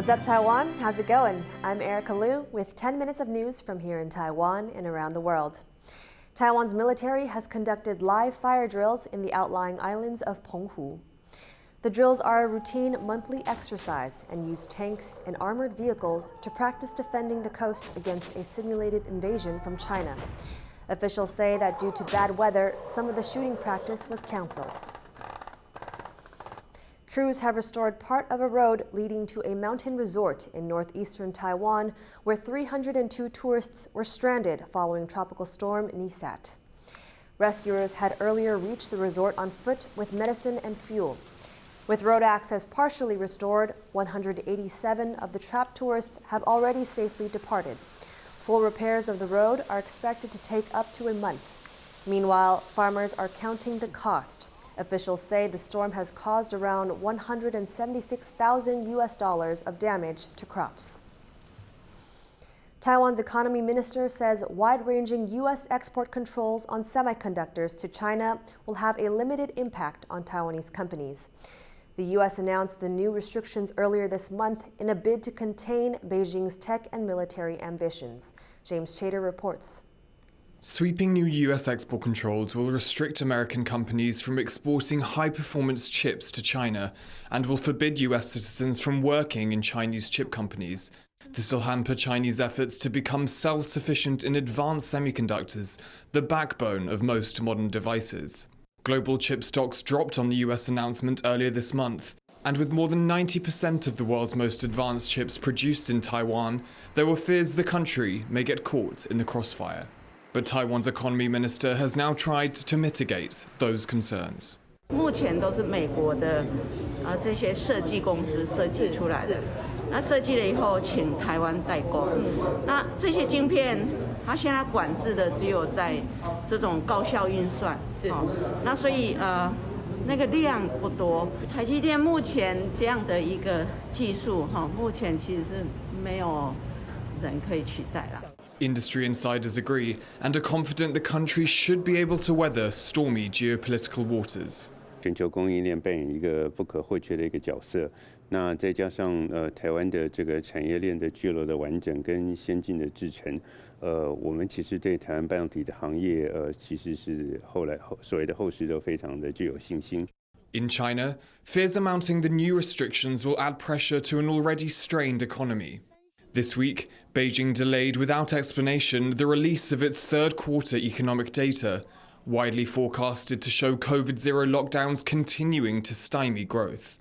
What's up, Taiwan? How's it going? I'm Erika Liu with 10 minutes of news from here in Taiwan and around the world. Taiwan's military has conducted live fire drills in the outlying islands of Penghu. The drills are a routine monthly exercise and use tanks and armored vehicles to practice defending the coast against a simulated invasion from China. Officials say that due to bad weather, some of the shooting practice was canceled. Crews have restored part of a road leading to a mountain resort in northeastern Taiwan, where 302 tourists were stranded following tropical storm Nesat. Rescuers had earlier reached the resort on foot with medicine and fuel. With road access partially restored, 187 of the trapped tourists have already safely departed. Full repairs of the road are expected to take up to a month. Meanwhile, farmers are counting the cost. Officials say the storm has caused around $176,000 of damage to crops. Taiwan's economy minister says wide-ranging U.S. export controls on semiconductors to China will have a limited impact on Taiwanese companies. The U.S. announced the new restrictions earlier this month in a bid to contain Beijing's tech and military ambitions. James Chater reports. Sweeping new U.S. export controls will restrict American companies from exporting high-performance chips to China and will forbid U.S. citizens from working in Chinese chip companies. This will hamper Chinese efforts to become self-sufficient in advanced semiconductors, the backbone of most modern devices. Global chip stocks dropped on the U.S. announcement earlier this month, and with more than 90% of the world's most advanced chips produced in Taiwan, there were fears the country may get caught in the crossfire. But Taiwan's economy minister has now tried to mitigate those concerns. 目前都是美国的这些设计公司设计出来的，那设计了以后请台湾代工。那这些晶片，它现在管制的只有在这种高效运算，那所以那个量不多。台积电目前这样的一个技术目前其实是没有人可以取代了。 Industry insiders agree and are confident the country should be able to weather stormy geopolitical waters. 全球供应链扮演一个不可或缺的一个角色。那再加上台湾的这个产业链的聚落的完整跟先进的制程，我们其实对台湾半导体的行业其实是所谓的后市都非常的具有信心。 In China, fears are mounting the new restrictions will add pressure to an already strained economy. This week, Beijing delayed without explanation the release of its third quarter economic data, widely forecasted to show COVID-0 lockdowns continuing to stymie growth.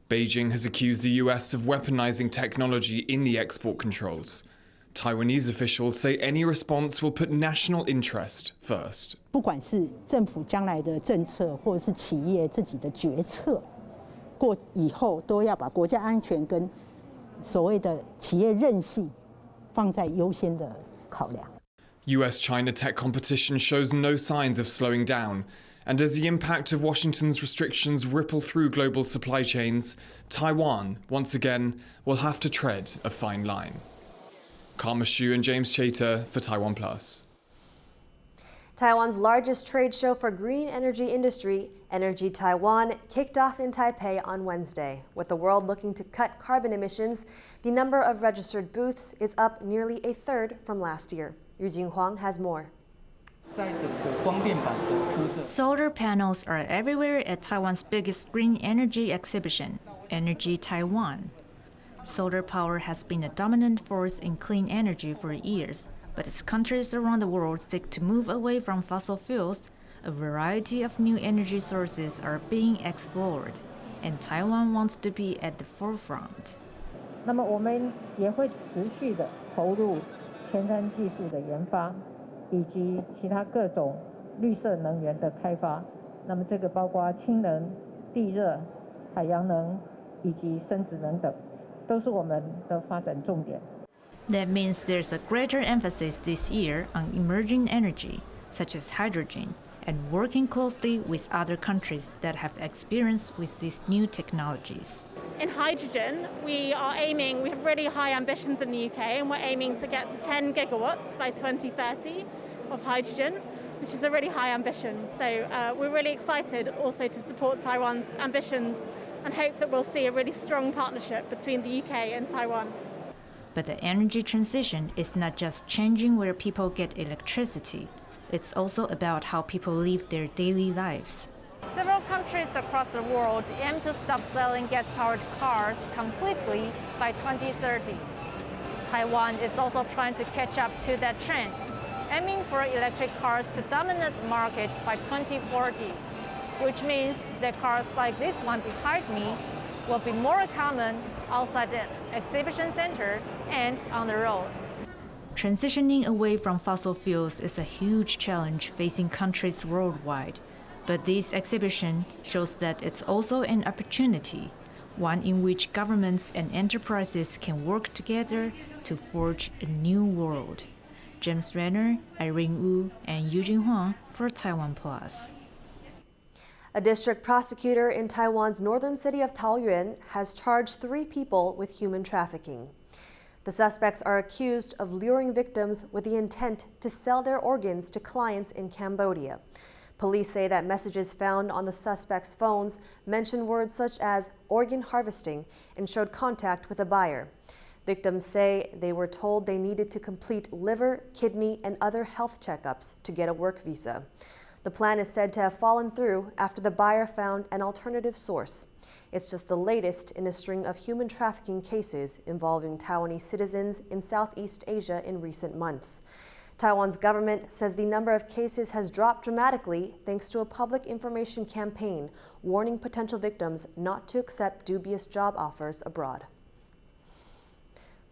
Beijing has accused the US of weaponizing technology in the export controls. Taiwanese officials say any response will put national interest first. 不管是政府将来的政策，或者是企业自己的决策，过以后都要把国家安全跟 所谓的企业韧性放在优先的考量。 US-China tech competition shows no signs of slowing down, and as the impact of Washington's restrictions ripple through global supply chains, Taiwan, once again, will have to tread a fine line. Karma Xu and James Chater for TaiwanPlus. Taiwan's largest trade show for green energy industry, Energy Taiwan, kicked off in Taipei on Wednesday. With the world looking to cut carbon emissions, the number of registered booths is up nearly a third from last year. Yu Jinghuang has more. Solar panels are everywhere at Taiwan's biggest green energy exhibition, Energy Taiwan. Solar power has been a dominant force in clean energy for years, but as countries around the world seek to move away from fossil fuels, a variety of new energy sources are being explored, and Taiwan wants to be at the forefront. 那么我们也会持续的投入前瞻技术的研发，以及其他各种绿色能源的开发。那么这个包括氢能、地热、海洋能以及生质能等，都是我们的发展重点。 That means there's a greater emphasis this year on emerging energy, such as hydrogen, and working closely with other countries that have experience with these new technologies. In hydrogen, we have really high ambitions in the UK, and we're aiming to get to 10 gigawatts by 2030 of hydrogen, which is a really high ambition. So we're really excited also to support Taiwan's ambitions and hope that we'll see a really strong partnership between the UK and Taiwan. But the energy transition is not just changing where people get electricity. It's also about how people live their daily lives. Several countries across the world aim to stop selling gas-powered cars completely by 2030. Taiwan is also trying to catch up to that trend, aiming for electric cars to dominate the market by 2040, which means that cars like this one behind me will be more common outside the exhibition center and on the road. Transitioning away from fossil fuels is a huge challenge facing countries worldwide. But this exhibition shows that it's also an opportunity, one in which governments and enterprises can work together to forge a new world. James Renner, Irene Wu, and Eugene Huang for TaiwanPlus. A district prosecutor in Taiwan's northern city of Taoyuan has charged 3 people with human trafficking. The suspects are accused of luring victims with the intent to sell their organs to clients in Cambodia. Police say that messages found on the suspects' phones mention words such as organ harvesting and showed contact with a buyer. Victims say they were told they needed to complete liver, kidney, and other health checkups to get a work visa. The plan is said to have fallen through after the buyer found an alternative source. It's just the latest in a string of human trafficking cases involving Taiwanese citizens in Southeast Asia in recent months. Taiwan's government says the number of cases has dropped dramatically thanks to a public information campaign warning potential victims not to accept dubious job offers abroad.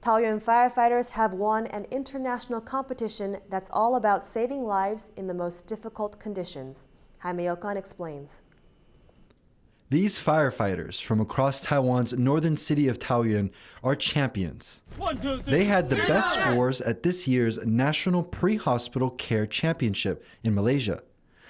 Taoyuan firefighters have won an international competition that's all about saving lives in the most difficult conditions. Jaime Okan explains. These firefighters from across Taiwan's northern city of Taoyuan are champions. They had the best scores at this year's National Pre-Hospital Care Championship in Malaysia,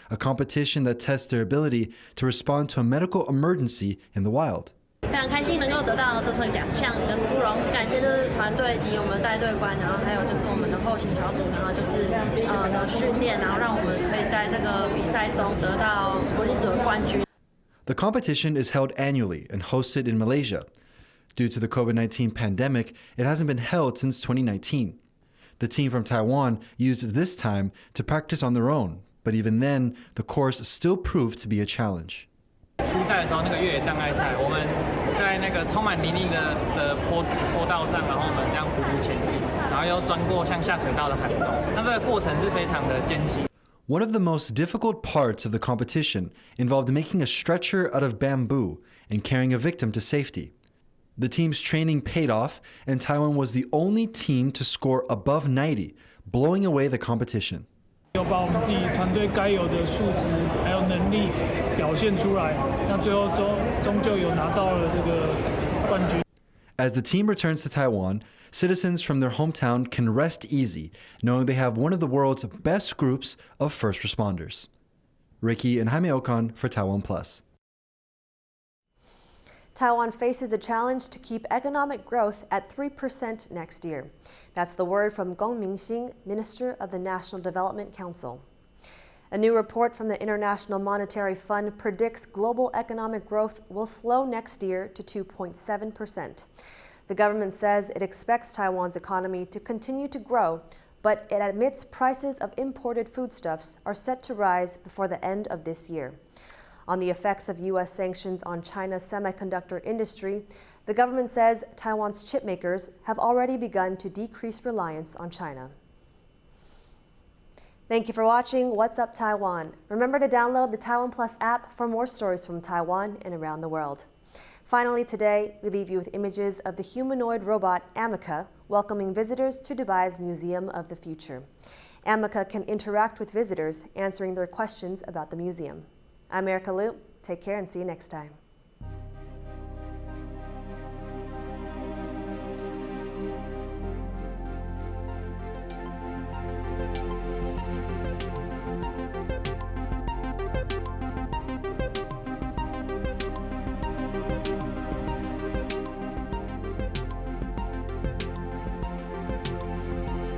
a competition that tests their ability to respond to a medical emergency in the wild. 非常开心能够得到这份奖项的殊荣，感谢就是团队及我们的带队官，然后还有就是我们的后勤小组，然后就是的训练，然后让我们可以在这个比赛中得到国际组的冠军。 The competition is held annually and hosted in Malaysia. Due to the COVID-19 pandemic, it hasn't been held since 2019. The team from Taiwan used this time to practice on their own, but even then, the course still proved to be a challenge. 初赛的时候，那个越野障碍赛，我们在那个充满泥泞的坡道上，然后我们这样匍匐前进，然后又钻过像下水道的涵洞，那这个过程是非常的艰辛。 One of the most difficult parts of the competition involved making a stretcher out of bamboo and carrying a victim to safety. The team's training paid off, and Taiwan was the only team to score above 90, blowing away the competition. 要把我们自己团队该有的素质还有能力表现出来，那最后终究有拿到了这个冠军。 As the team returns to Taiwan, citizens from their hometown can rest easy, knowing they have one of the world's best groups of first responders. Ricky and Jaime Okan for TaiwanPlus. Taiwan faces a challenge to keep economic growth at 3% next year. That's the word from Gong Mingxing, Minister of the National Development Council. A new report from the International Monetary Fund predicts global economic growth will slow next year to 2.7%. The government says it expects Taiwan's economy to continue to grow, but it admits prices of imported foodstuffs are set to rise before the end of this year. On the effects of U.S. sanctions on China's semiconductor industry, the government says Taiwan's chip makers have already begun to decrease reliance on China. Thank you for watching What's Up Taiwan. Remember to download the TaiwanPlus app for more stories from Taiwan and around the world. Finally today, we leave you with images of the humanoid robot Amica welcoming visitors to Dubai's Museum of the Future. Amica can interact with visitors, answering their questions about the museum. I'm Erika Liu. Take care and see you next time.